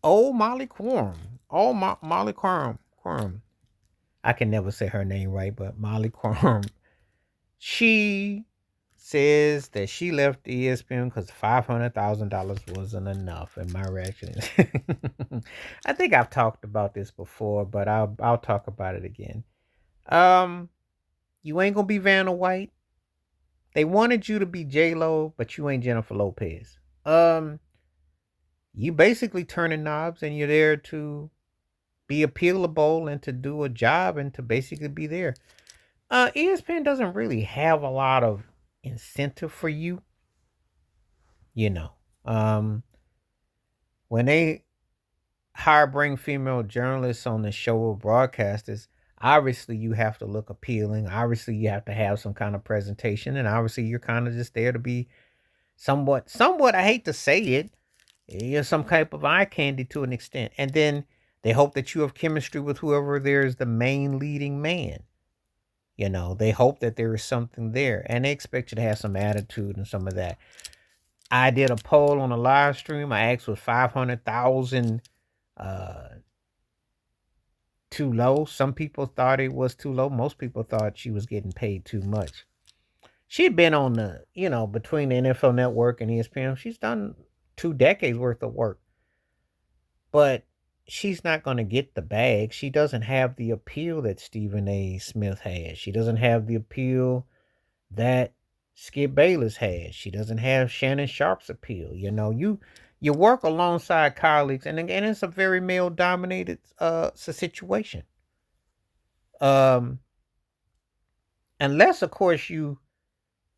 Oh, Molly Quorum. Oh, Molly Quorum. Quorum. I can never say her name right, but Molly Quorum. She says that she left ESPN because $500,000 wasn't enough. And my reaction is, I think I've talked about this before, but I'll talk about it again. Um, you ain't gonna be Vanna White. They wanted you to be J Lo, but you ain't Jennifer Lopez. Um, you basically turning knobs, and you're there to be appealable and to do a job and to basically be there. ESPN doesn't really have a lot of incentive for you, you know. Um, when they bring female journalists on the show or broadcasters, obviously you have to look appealing. Obviously you have to have some kind of presentation, and obviously you're kind of just there to be somewhat. I hate to say it, you're some type of eye candy to an extent, and then they hope that you have chemistry with whoever there's the main leading man. You know, they hope that there is something there, and they expect you to have some attitude and some of that. I did a poll on a live stream. I asked, was 500,000 uh too low? Some people thought it was too low. Most people thought she was getting paid too much. She had been on the, between the NFL Network and ESPN. She's done 2 decades worth of work, but she's not going to get the bag. She doesn't have the appeal that Stephen A. Smith has. She doesn't have the appeal that Skip Bayless has. She doesn't have Shannon Sharp's appeal. You work alongside colleagues, and again, it's a very male dominated situation. Um, unless, of course, you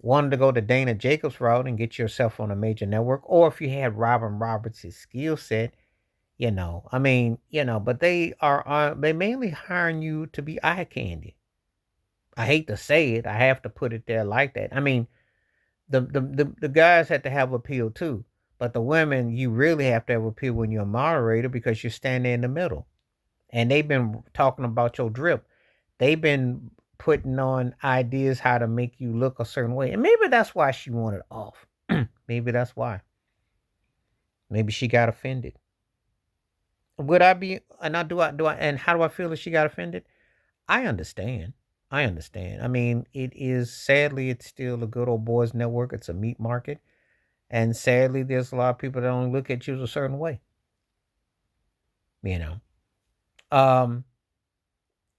wanted to go the Dana Jacobs route and get yourself on a major network, or if you had Robin Roberts' skill set, but they mainly hiring you to be eye candy. I hate to say it, I have to put it there like that. I mean, the guys have to have appeal too, but the women, you really have to have appeal when you're a moderator because you're standing in the middle. And they've been talking about your drip. They've been putting on ideas how to make you look a certain way, and maybe that's why she wanted off. Maybe that's why. Maybe she got offended. Would I be? And I do I? And how do I feel that she got offended? I understand. I understand. I mean, it is sadly, it's still a good old boys network. It's a meat market. And sadly, there's a lot of people that only look at you a certain way. You know, um,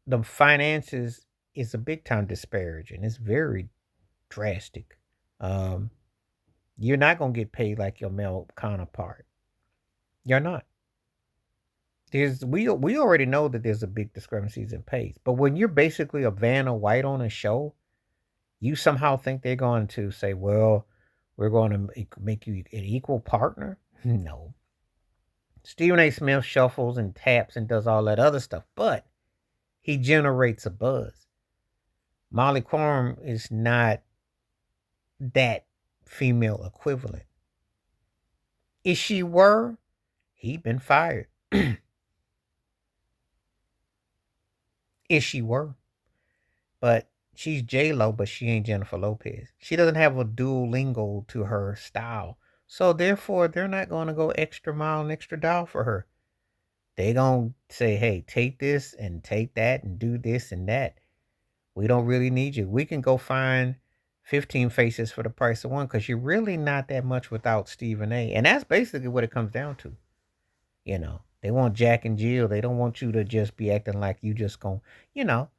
the finances is a big time disparaging. It's very drastic. Um, you're not gonna get paid like your male counterpart. You're not. We already know that there's a big discrepancies in pays, but when you're basically a Vanna White on a show, you somehow think they're going to say, "Well, we're going to make you an equal partner." No, Stephen A. Smith shuffles and taps and does all that other stuff, but he generates a buzz. Molly Quorum is not that female equivalent. If she were, he'd been fired. If she were. But she's J Lo, but she ain't Jennifer Lopez. She doesn't have a dual lingo to her style. So therefore, they're not going to go extra mile and extra dial for her. They gonna say, "Hey, take this and take that and do this and that. We don't really need you. We can go find 15 faces for the price of one because you're really not that much without Stephen A." And that's basically what it comes down to. They want Jack and Jill. They don't want you to just be acting like you just going, you know.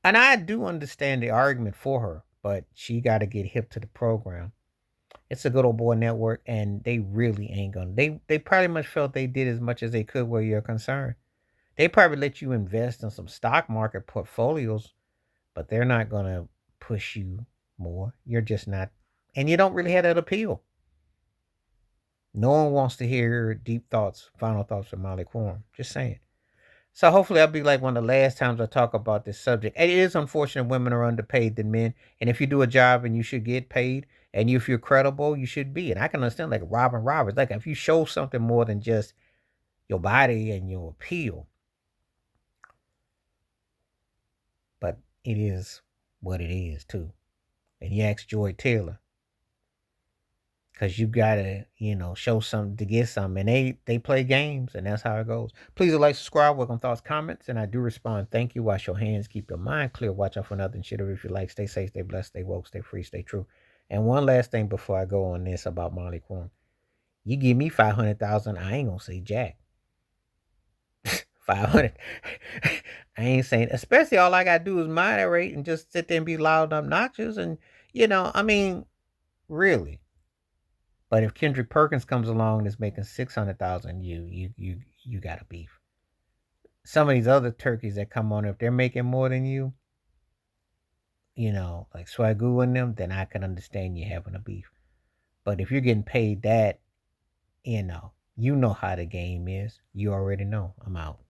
And I do understand the argument for her, but she got to get hip to the program. It's a good old boy network, and they really ain't gonna. They probably much felt they did as much as they could where you're concerned. They probably let you invest in some stock market portfolios, but they're not gonna push you more. You're just not, and you don't really have that appeal. No one wants to hear deep thoughts, final thoughts from Molly Quorum. Just saying. So hopefully that'll be like one of the last times I talk about this subject. It is unfortunate women are underpaid than men. And if you do a job and you should get paid, and if you're credible, you should be. And I can understand like Robin Roberts. Like if you show something more than just your body and your appeal. But it is what it is too. And you ask Joy Taylor. Cause you gotta, show something to get something. And they play games, and that's how it goes. Please like, subscribe, welcome thoughts, comments, and I do respond. Thank you. Wash your hands, keep your mind clear, watch out for nothing shitter if you like. Stay safe, stay blessed, stay woke, stay free, stay true. And one last thing before I go on this about Molly Quorum. You give me 500,000, I ain't gonna say jack. 500. I ain't saying, especially all I gotta do is moderate and just sit there and be loud and obnoxious. And, I mean, really. But if Kendrick Perkins comes along and is making 600,000, you got a beef. Some of these other turkeys that come on, if they're making more than you, like Swagoo and them, then I can understand you having a beef. But if you're getting paid that, you know how the game is. You already know. I'm out.